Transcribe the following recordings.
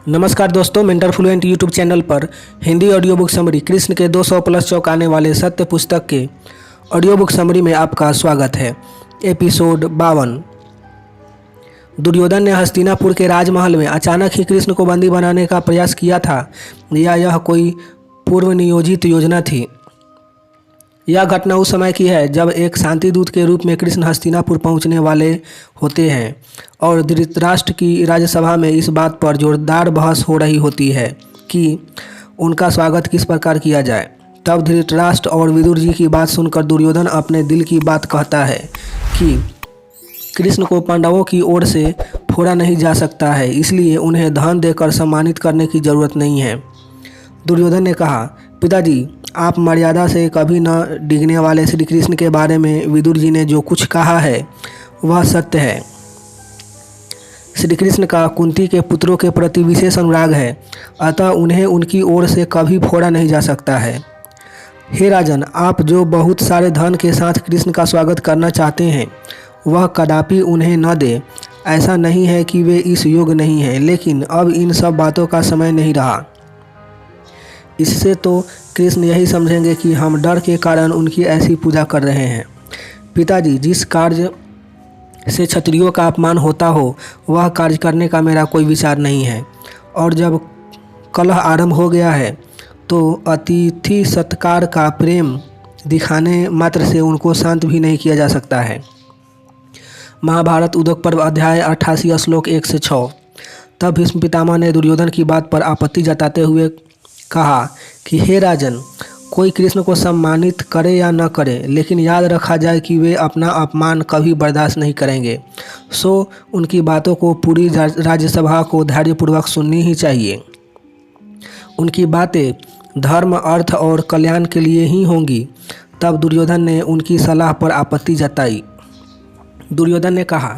नमस्कार दोस्तों, mentor fluent YouTube channel पर Hindi audio book summary Krishna के 200 प्लस चौंकाने वाले सत्य पुस्तक के ऑडियो बुक समरी में आपका स्वागत है। एपिसोड 52। दुर्योधन ने हस्तिनापुर के राजमहल में अचानक ही कृष्ण को बंदी बनाने का प्रयास किया था या यह कोई पूर्व नियोजित योजना थी। यह घटना उस समय की है जब एक शांति दूत के रूप में कृष्ण हस्तिनापुर पहुंचने वाले होते हैं और धृतराष्ट्र की राज्यसभा में इस बात पर जोरदार बहस हो रही होती है कि उनका स्वागत किस प्रकार किया जाए। तब धृतराष्ट्र और विदुर जी की बात सुनकर दुर्योधन अपने दिल की बात कहता है कि कृष्ण को पांडवों की ओर से फोड़ा नहीं जा सकता है, इसलिए उन्हें धन देकर सम्मानित करने की जरूरत नहीं है। दुर्योधन ने कहा, पिताजी, आप मर्यादा से कभी न डिगने वाले श्री कृष्ण के बारे में विदुर जी ने जो कुछ कहा है वह सत्य है। श्री कृष्ण का कुंती के पुत्रों के प्रति विशेष अनुराग है, अतः उन्हें उनकी ओर से कभी फोड़ा नहीं जा सकता है। हे राजन, आप जो बहुत सारे धन के साथ कृष्ण का स्वागत करना चाहते हैं वह कदापि उन्हें न दे। ऐसा नहीं है कि वे इस योग्य नहीं हैं, लेकिन अब इन सब बातों का समय नहीं रहा। इससे तो कृष्ण यही समझेंगे कि हम डर के कारण उनकी ऐसी पूजा कर रहे हैं। पिताजी, जिस कार्य से क्षत्रियों का अपमान होता हो वह कार्य करने का मेरा कोई विचार नहीं है, और जब कलह आरंभ हो गया है तो अतिथि सत्कार का प्रेम दिखाने मात्र से उनको शांत भी नहीं किया जा सकता है। महाभारत उद्योग पर्व अध्याय 88 श्लोक 1 से 6। तब भीष्म पितामह ने दुर्योधन की बात पर आपत्ति जताते हुए कहा कि हे राजन, कोई कृष्ण को सम्मानित करे या न करे, लेकिन याद रखा जाए कि वे अपना अपमान कभी बर्दाश्त नहीं करेंगे। सो उनकी बातों को पूरी राज्यसभा को धैर्यपूर्वक सुननी ही चाहिए। उनकी बातें धर्म, अर्थ और कल्याण के लिए ही होंगी। तब दुर्योधन ने उनकी सलाह पर आपत्ति जताई। दुर्योधन ने कहा,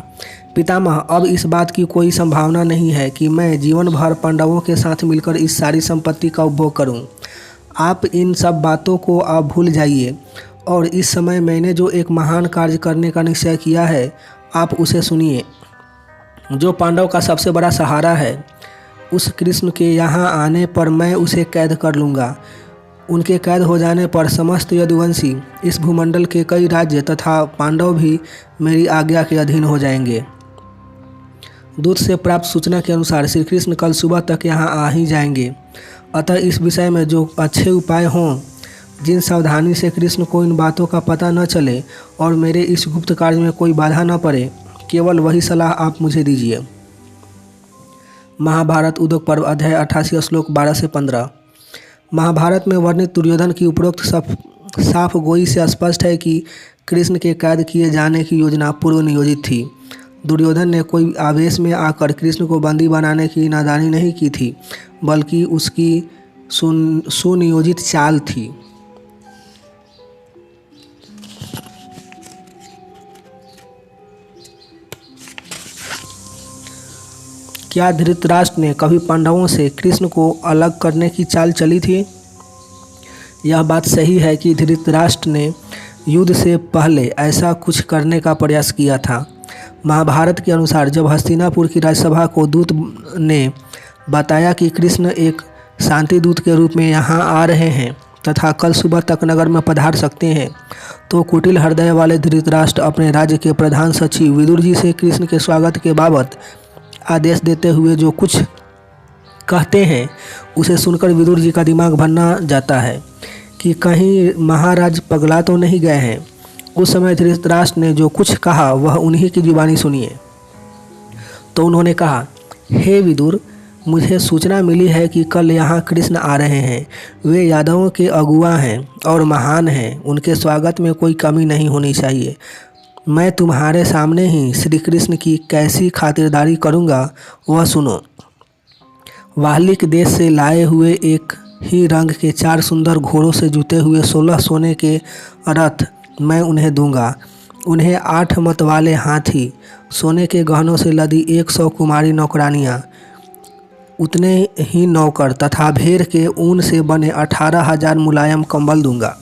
पितामह, अब इस बात की कोई संभावना नहीं है कि मैं जीवन भर पांडवों के साथ मिलकर इस सारी संपत्ति का उपभोग करूं। आप इन सब बातों को अब भूल जाइए और इस समय मैंने जो एक महान कार्य करने का निश्चय किया है आप उसे सुनिए। जो पांडव का सबसे बड़ा सहारा है, उस कृष्ण के यहाँ आने पर मैं उसे कैद कर लूँगा। उनके कैद हो जाने पर समस्त यदुवंशी, इस भूमंडल के कई राज्य तथा पांडव भी मेरी आज्ञा के अधीन हो जाएंगे। दूत से प्राप्त सूचना के अनुसार श्री कृष्ण कल सुबह तक यहाँ आ ही जाएंगे। अतः इस विषय में जो अच्छे उपाय हों, जिन सावधानी से कृष्ण को इन बातों का पता न चले और मेरे इस गुप्त कार्य में कोई बाधा न पड़े, केवल वही सलाह आप मुझे दीजिए। महाभारत उद्योग पर्व अध्याय 88 श्लोक 12 से 15। महाभारत में वर्णित दुर्योधन की उपरोक्त साफ गोई से स्पष्ट है कि कृष्ण के कैद किए जाने की योजना पूर्व नियोजित थी। दुर्योधन ने कोई आवेश में आकर कृष्ण को बंदी बनाने की नादानी नहीं की थी, बल्कि उसकी सुनियोजित चाल थी। क्या धृतराष्ट्र ने कभी पांडवों से कृष्ण को अलग करने की चाल चली थी? यह बात सही है कि धृतराष्ट्र ने युद्ध से पहले ऐसा कुछ करने का प्रयास किया था। महाभारत के अनुसार जब हस्तिनापुर की राज्यसभा को दूत ने बताया कि कृष्ण एक शांति दूत के रूप में यहाँ आ रहे हैं तथा कल सुबह तक नगर में पधार सकते हैं, तो कुटिल हृदय वाले धृतराष्ट्र अपने राज्य के प्रधान सचिव विदुर जी से कृष्ण के स्वागत के बाबत आदेश देते हुए जो कुछ कहते हैं उसे सुनकर विदुर जी का दिमाग भरना जाता है कि कहीं महाराज पगला तो नहीं गए हैं। उस समय धृतराष्ट्र ने जो कुछ कहा वह उन्हीं की जुबानी सुनिए। तो उन्होंने कहा, हे विदुर, मुझे सूचना मिली है कि कल यहाँ कृष्ण आ रहे हैं। वे यादवों के अगुआ हैं और महान हैं, उनके स्वागत में कोई कमी नहीं होनी चाहिए। मैं तुम्हारे सामने ही श्री कृष्ण की कैसी खातिरदारी करूँगा वह सुनो। वाहलिक देश से लाए हुए एक ही रंग के 4 सुंदर घोड़ों से जुते हुए 16 सोने के रथ मैं उन्हें दूंगा। उन्हें 8 मत वाले हाथी, सोने के गहनों से लदी 100 कुमारी नौकरानियाँ, उतने ही नौकर तथा भेड़ के ऊन से बने 18,000 मुलायम कंबल दूंगा।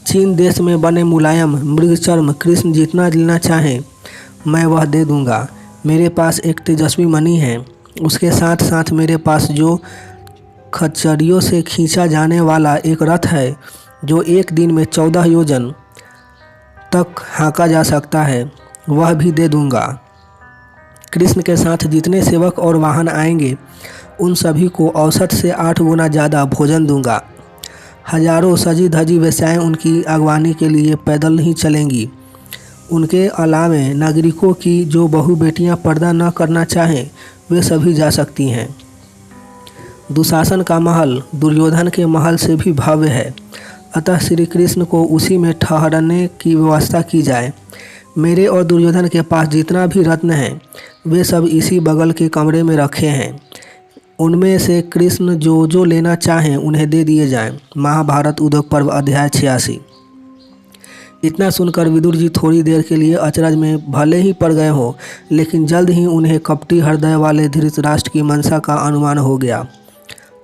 चीन देश में बने मुलायम मृगचर्म कृष्ण जितना लेना चाहें मैं वह दे दूंगा। मेरे पास एक तेजस्वी मणि है उसके साथ साथ मेरे पास जो खच्चरियों से खींचा जाने वाला एक रथ है, जो एक दिन में 14 योजन तक हाँका जा सकता है, वह भी दे दूंगा। कृष्ण के साथ जितने सेवक और वाहन आएंगे, उन सभी को औसत से 8 गुना ज़्यादा भोजन दूंगा। हजारों सजी धजी वेश्याएँ उनकी अगवानी के लिए पैदल नहीं चलेंगी। उनके अलावे नागरिकों की जो बहु बेटियां पर्दा न करना चाहें, वे सभी जा सकती हैं। दुशासन का महल दुर्योधन के महल से भी भव्य है, अतः श्री कृष्ण को उसी में ठहरने की व्यवस्था की जाए। मेरे और दुर्योधन के पास जितना भी रत्न है, वे सब इसी बगल के कमरे में रखे हैं। उनमें से कृष्ण जो जो लेना चाहें उन्हें दे दिए जाएं। महाभारत उद्योग पर्व अध्याय 86। इतना सुनकर विदुर जी थोड़ी देर के लिए अचरज में भले ही पड़ गए हो, लेकिन जल्द ही उन्हें कपटी हृदय वाले धृतराष्ट्र की मंशा का अनुमान हो गया।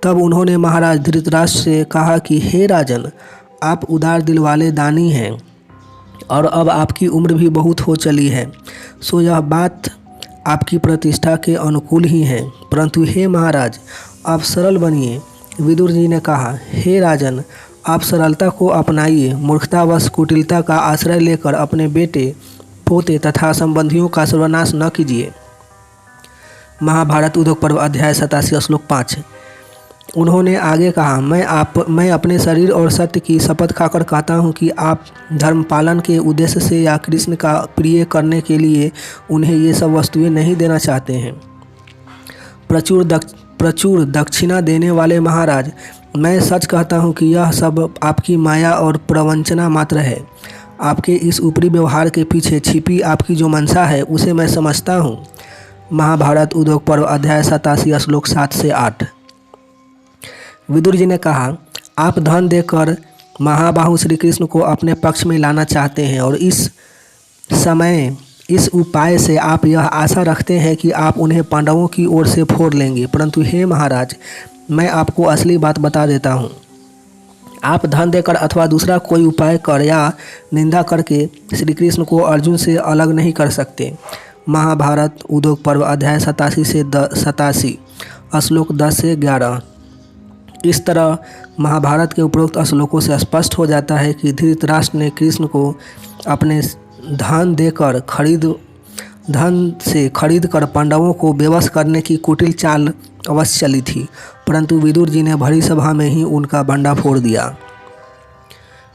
तब उन्होंने महाराज धृतराष्ट्र से कहा कि हे राजन, आप उदार दिल वाले दानी हैं और अब आपकी उम्र भी बहुत हो चली है, सो यह बात आपकी प्रतिष्ठा के अनुकूल ही है। परंतु हे महाराज, आप सरल बनिए। विदुर जी ने कहा, हे राजन, आप सरलता को अपनाइए। मूर्खतावश कुटिलता का आश्रय लेकर अपने बेटे, पोते तथा संबंधियों का सर्वनाश न कीजिए। महाभारत उद्योग पर्व अध्याय 87 श्लोक 5। उन्होंने आगे कहा, मैं अपने शरीर और सत्य की शपथ खाकर कहता हूँ कि आप धर्म पालन के उद्देश्य से या कृष्ण का प्रिय करने के लिए उन्हें ये सब वस्तुएं नहीं देना चाहते हैं। प्रचुर दक्षिणा देने वाले महाराज, मैं सच कहता हूँ कि यह सब आपकी माया और प्रवंचना मात्र है। आपके इस ऊपरी व्यवहार के पीछे छिपी आपकी जो मंशा है, उसे मैं समझता हूँ। महाभारत उद्योग पर्व अध्याय 87 श्लोक 7 से 8। विदुर जी ने कहा, आप धन देकर महाबाहु श्री कृष्ण को अपने पक्ष में लाना चाहते हैं और इस उपाय से आप यह आशा रखते हैं कि आप उन्हें पांडवों की ओर से फोड़ लेंगे। परंतु हे महाराज, मैं आपको असली बात बता देता हूँ। आप धन देकर अथवा दूसरा कोई उपाय कर या निंदा करके श्री कृष्ण को अर्जुन से अलग नहीं कर सकते। महाभारत उद्योग पर्व अध्याय 87 से 87 श्लोक 10 से 11। इस तरह महाभारत के उपरोक्त श्लोकों से स्पष्ट हो जाता है कि धृतराष्ट्र ने कृष्ण को अपने धन से खरीद कर पांडवों को बेबस करने की कुटिल चाल अवश्य चली थी, परंतु विदुर जी ने भरी सभा में ही उनका भंडा फोड़ दिया।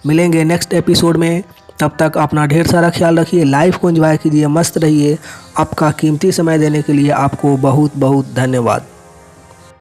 मिलेंगे नेक्स्ट एपिसोड में, तब तक अपना ढेर सारा ख्याल रखिए। लाइफ को एंजॉय कीजिए, मस्त रहिए। आपका कीमती समय देने के लिए आपको बहुत बहुत धन्यवाद।